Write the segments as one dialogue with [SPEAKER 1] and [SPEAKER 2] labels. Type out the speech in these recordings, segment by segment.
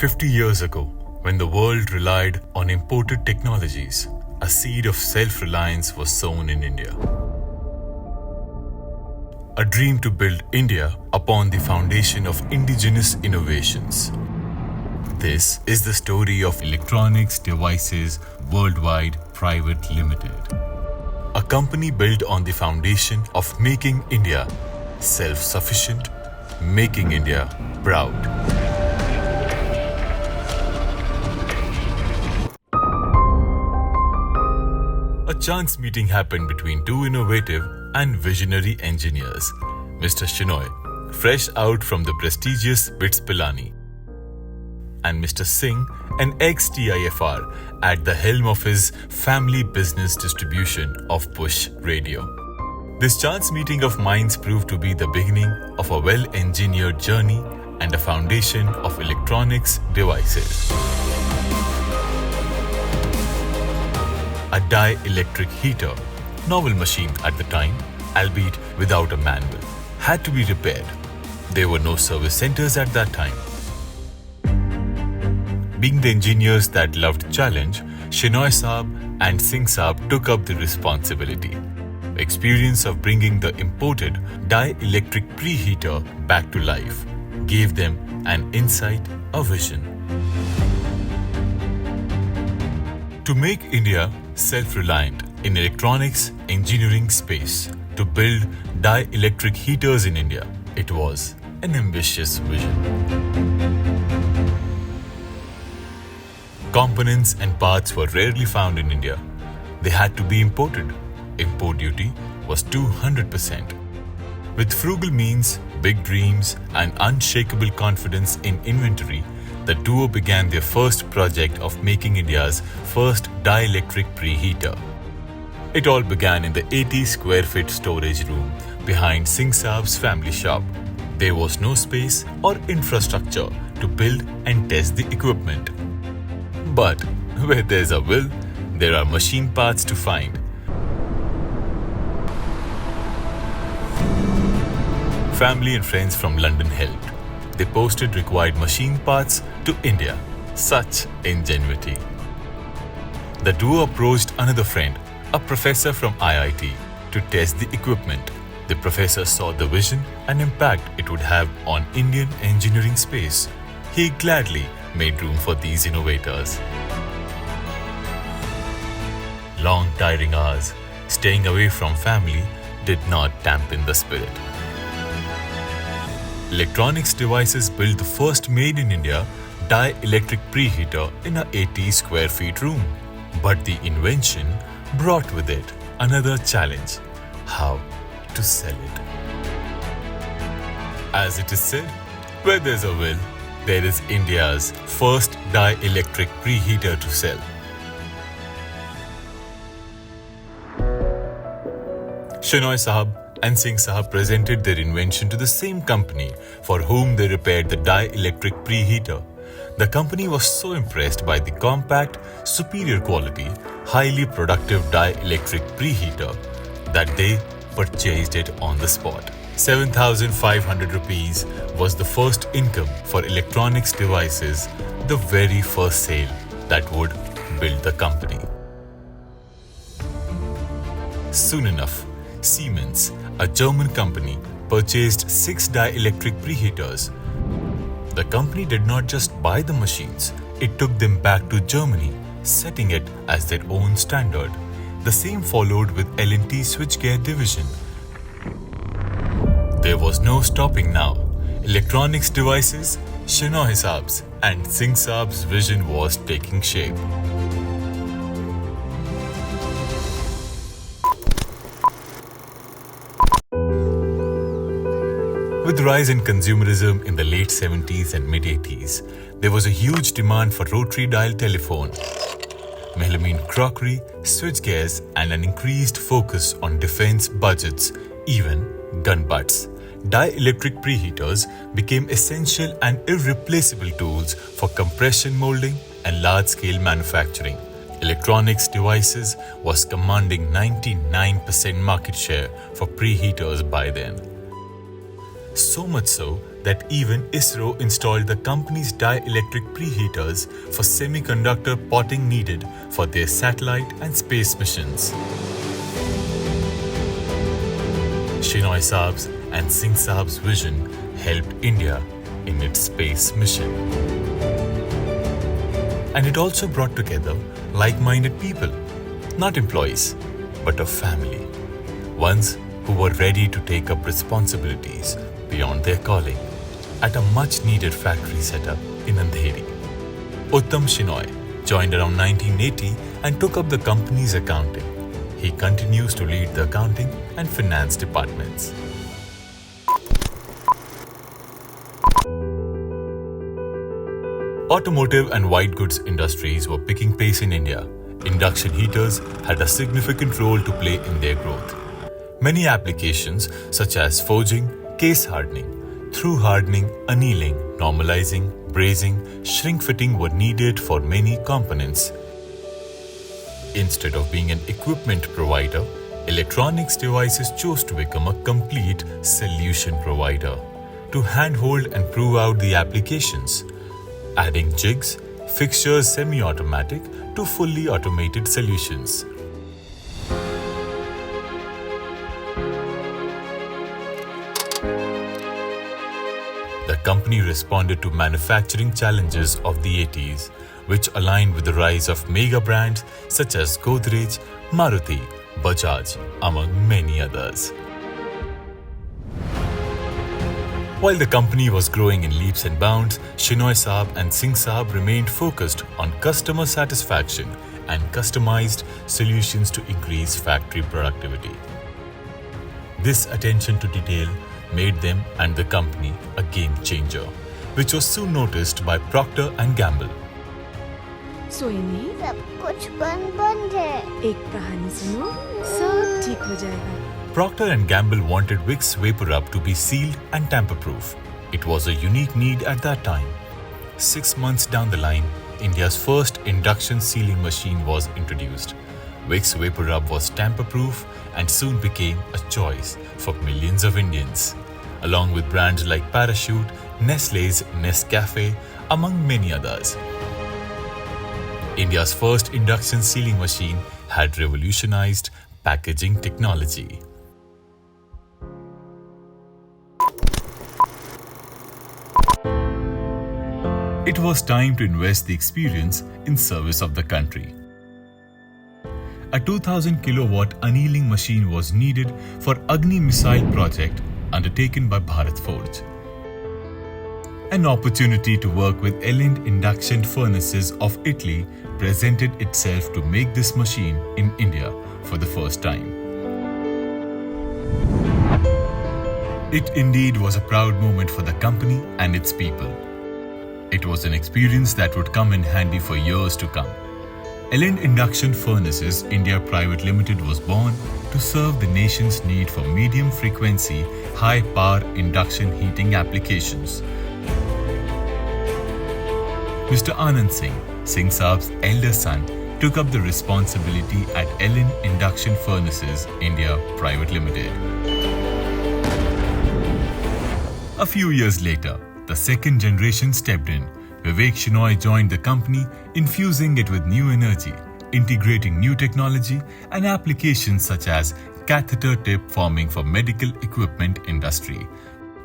[SPEAKER 1] 50 years ago, when the world relied on imported technologies, a seed of self-reliance was sown in India. A dream to build India upon the foundation of indigenous innovations. This is the story of Electronics Devices Worldwide Private Limited, a company built on the foundation of making India self-sufficient, making India proud. A chance meeting happened between two innovative and visionary engineers, Mr. Shenoy, fresh out from the prestigious BITS Pilani, and Mr. Singh, an ex-TIFR, at the helm of his family business distribution of Push Radio. This chance meeting of minds proved to be the beginning of a well-engineered journey and a foundation of electronics devices. A dielectric heater, novel machine at the time, albeit without a manual, had to be repaired. There were no service centers at that time. Being the engineers that loved challenge, Shenoy Saab and Singh Saab took up the responsibility. Experience of bringing the imported dielectric preheater back to life gave them an insight, a vision. To make India self-reliant in electronics engineering space, to build dielectric heaters in India, it was an ambitious vision. Components and parts were rarely found in India. They had to be imported. Import duty was 200%. With frugal means, big dreams, and unshakable confidence in inventory, the duo began their first project of making India's first dielectric preheater. It all began in the 80 square feet storage room behind Singh Saab's family shop. There was no space or infrastructure to build and test the equipment. But where there's a will, there are machine parts to find. Family and friends from London helped. They posted required machine parts to India. Such ingenuity. The duo approached another friend, a professor from IIT, to test the equipment. The professor saw the vision and impact it would have on Indian engineering space. He gladly made room for these innovators. Long tiring hours, staying away from family, did not dampen the spirit. Electronics Devices built the first made in India dielectric preheater in a 80 square feet room. But the invention brought with it another challenge: how to sell it. As it is said, where there's a will, there is India's first dielectric preheater to sell. Shenoy Saab and Singh Saab presented their invention to the same company for whom they repaired the dielectric preheater. The company was so impressed by the compact, superior quality, highly productive dielectric preheater that they purchased it on the spot. 7,500 rupees was the first income for Electronics Devices, the very first sale that would build the company. Soon enough, Siemens, a German company, purchased 6 dielectric preheaters. The company did not just buy the machines, it took them back to Germany, setting it as their own standard. The same followed with L&T Switchgear division. There was no stopping now. Electronics Devices, Shenoy Saab's and Singh Saab's vision was taking shape. With the rise in consumerism in the late 70s and mid-80s, there was a huge demand for rotary dial telephone, melamine crockery, switchgears, and an increased focus on defense budgets, even gun butts. Dielectric preheaters became essential and irreplaceable tools for compression molding and large-scale manufacturing. Electronics Devices was commanding 99% market share for preheaters by then. So much so that even ISRO installed the company's dielectric preheaters for semiconductor potting needed for their satellite and space missions. Shenoy Saab's and Singh Saab's vision helped India in its space mission. And it also brought together like-minded people, not employees, but a family, ones who were ready to take up responsibilities beyond their calling at a much-needed factory setup in Andheri. Uttam Shenoy joined around 1980 and took up the company's accounting. He continues to lead the accounting and finance departments. Automotive and white goods industries were picking pace in India. Induction heaters had a significant role to play in their growth. Many applications such as forging, case hardening, through hardening, annealing, normalizing, brazing, shrink fitting were needed for many components. Instead of being an equipment provider, electronics devices chose to become a complete solution provider to handhold and prove out the applications, adding jigs, fixtures semi-automatic to fully automated solutions. The company responded to manufacturing challenges of the 80s, which aligned with the rise of mega brands such as Godrej, Maruti, Bajaj, among many others. While the company was growing in leaps and bounds, Shenoy Saab and Singh Saab remained focused on customer satisfaction and customized solutions to increase factory productivity. This attention to detail made them and the company a game changer, which was soon noticed by Procter & Gamble.
[SPEAKER 2] सोइनी
[SPEAKER 3] सब कुछ बंद है।
[SPEAKER 2] एक कहानी सुनो, सब ठीक हो जाएगा।
[SPEAKER 1] Procter & Gamble wanted Vicks VapoRub to be sealed and tamper-proof. It was a unique need at that time. 6 months down the line, India's first induction sealing machine was introduced. Vicks VapoRub was tamper-proof and soon became a choice for millions of Indians, along with brands like Parachute, Nestlé's Nescafe, among many others. India's first induction sealing machine had revolutionized packaging technology. It was time to invest the experience in service of the country. A 2000 kilowatt annealing machine was needed for Agni missile project undertaken by Bharat Forge. An opportunity to work with Elend induction furnaces of Italy presented itself to make this machine in India for the first time. It indeed was a proud moment for the company and its people. It was an experience that would come in handy for years to come. Elend Induction Furnaces India Private Limited was born to serve the nation's need for medium frequency, high power induction heating applications. Mr. Anand Singh, Singh Saab's elder son, took up the responsibility at Elend Induction Furnaces India Private Limited. A few years later, the second generation stepped in. Vivek Shenoy joined the company, infusing it with new energy, integrating new technology and applications such as catheter tip forming for medical equipment industry,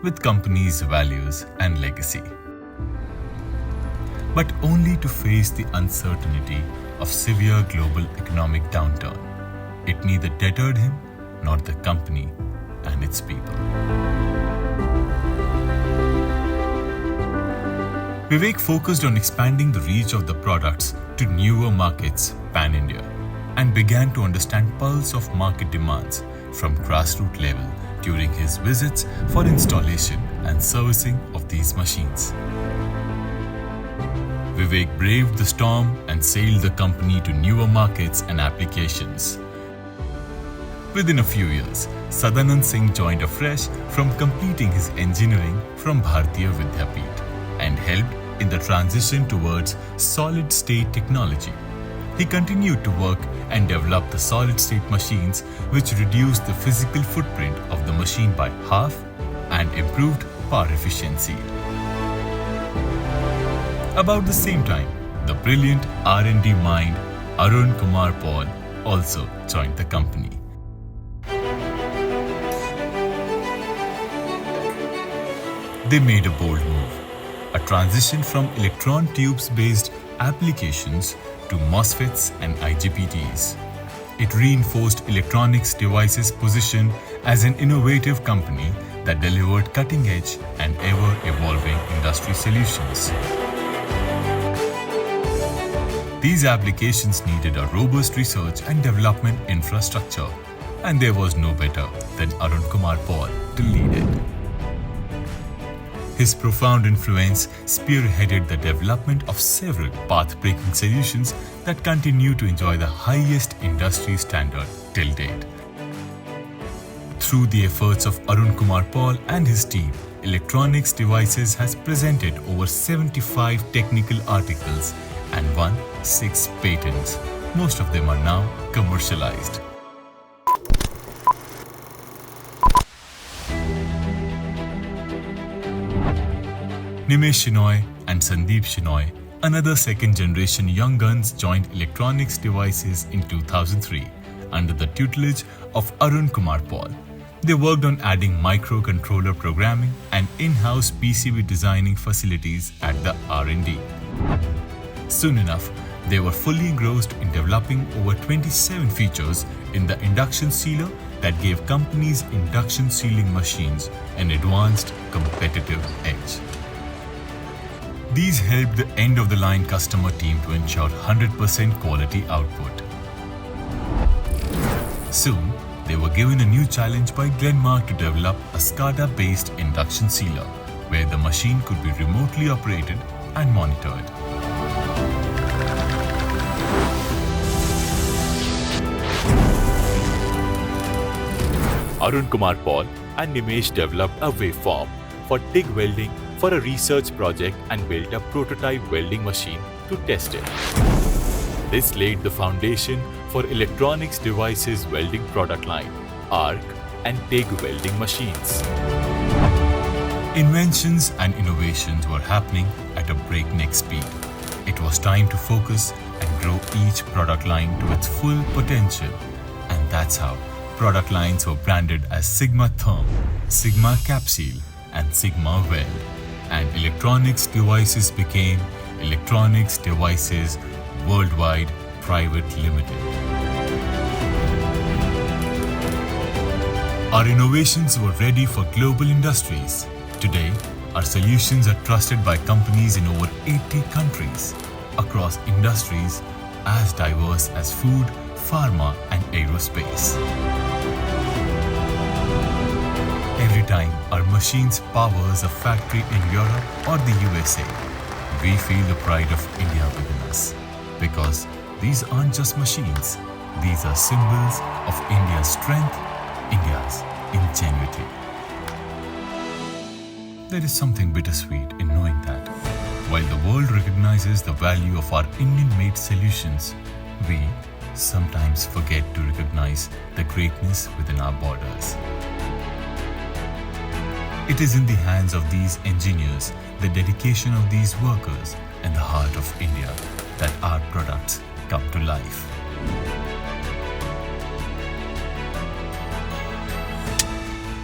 [SPEAKER 1] with company's values and legacy. But only to face the uncertainty of severe global economic downturn. It neither deterred him nor the company and its people. Vivek focused on expanding the reach of the products to newer markets pan-India and began to understand pulse of market demands from grassroots level during his visits for installation and servicing of these machines. Vivek braved the storm and sailed the company to newer markets and applications. Within a few years, Sadanand Singh joined afresh from completing his engineering from Bharatiya Vidyapeeth and helped in the transition towards solid-state technology. He continued to work and develop the solid-state machines which reduced the physical footprint of the machine by half and improved power efficiency. About the same time, the brilliant R&D mind Arun Kumar Paul also joined the company. They made a bold move, a transition from electron tubes-based applications to MOSFETs and IGBTs. It reinforced electronics devices' position as an innovative company that delivered cutting-edge and ever-evolving industry solutions. These applications needed a robust research and development infrastructure, and there was no better than Arun Kumar Paul to lead it. His profound influence spearheaded the development of several path-breaking solutions that continue to enjoy the highest industry standard till date. Through the efforts of Arun Kumar Paul and his team, Electronics Devices has presented over 75 technical articles and won 6 patents. Most of them are now commercialized. Nimesh Shenoy and Sandeep Shenoy, another second-generation young guns, joined Electronics Devices in 2003 under the tutelage of Arun Kumar Paul. They worked on adding microcontroller programming and in-house PCB designing facilities at the R&D. Soon enough, they were fully engrossed in developing over 27 features in the induction sealer that gave companies' induction sealing machines an advanced competitive edge. These helped the end-of-the-line customer team to ensure 100% quality output. Soon, they were given a new challenge by Glenmark to develop a SCADA-based induction sealer, where the machine could be remotely operated and monitored.
[SPEAKER 4] Arun Kumar Paul and Nimesh developed a waveform for TIG welding for a research project and built a prototype welding machine to test it. This laid the foundation for Electronics Devices welding product line, arc and TIG welding machines.
[SPEAKER 1] Inventions and innovations were happening at a breakneck speed. It was time to focus and grow each product line to its full potential, and that's how product lines were branded as Sigma Therm, Sigma Capsule, and Sigma Weld, and Electronics Devices became Electronics Devices Worldwide Private Limited. Our innovations were ready for global industries. Today, our solutions are trusted by companies in over 80 countries across industries as diverse as food, pharma, and aerospace. Every time our machines powers a factory in Europe or the USA, we feel the pride of India within us. Because these aren't just machines, these are symbols of India's strength, India's ingenuity. There is something bittersweet in knowing that while the world recognizes the value of our Indian-made solutions, we sometimes forget to recognize the greatness within our borders. It is in the hands of these engineers, the dedication of these workers, and the heart of India that our products come to life.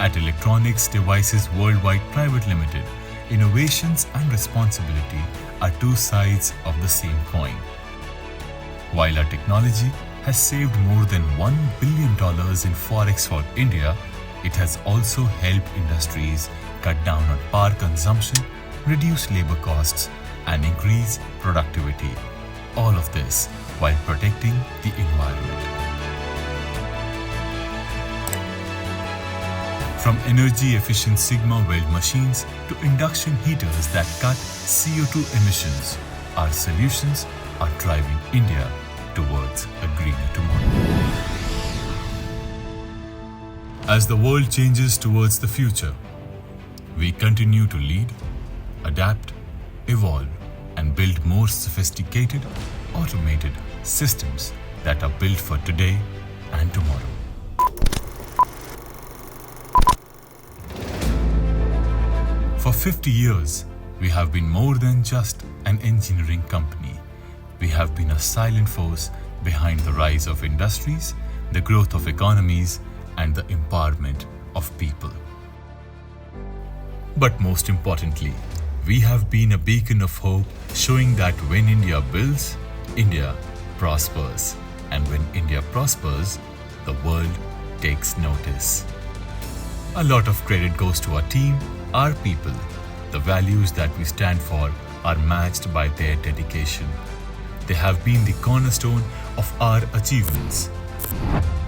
[SPEAKER 1] At Electronics Devices Worldwide Private Limited, innovations and responsibility are two sides of the same coin. While our technology has saved more than $1 billion in forex for India, it has also helped industries cut down on power consumption, reduce labor costs, and increase productivity. All of this while protecting the environment. From energy-efficient Sigma weld machines to induction heaters that cut CO2 emissions, our solutions are driving India towards a greener tomorrow. As the world changes towards the future, we continue to lead, adapt, evolve, and build more sophisticated, automated systems that are built for today and tomorrow. 50 years, we have been more than just an engineering company. We have been a silent force behind the rise of industries, the growth of economies, and the empowerment of people. But most importantly, we have been a beacon of hope, showing that when India builds, India prospers. And when India prospers, the world takes notice. A lot of credit goes to our team, our people. The values that we stand for are matched by their dedication. They have been the cornerstone of our achievements.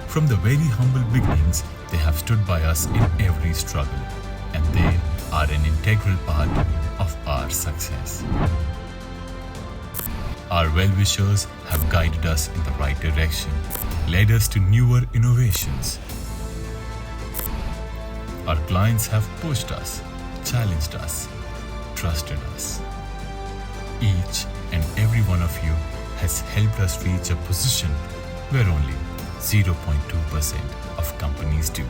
[SPEAKER 1] From the very humble beginnings, they have stood by us in every struggle, and they are an integral part of our success. Our well-wishers have guided us in the right direction, led us to newer innovations. Our clients have pushed us, challenged us, trusted us. Each and every one of you has helped us reach a position where only 0.2% of companies do.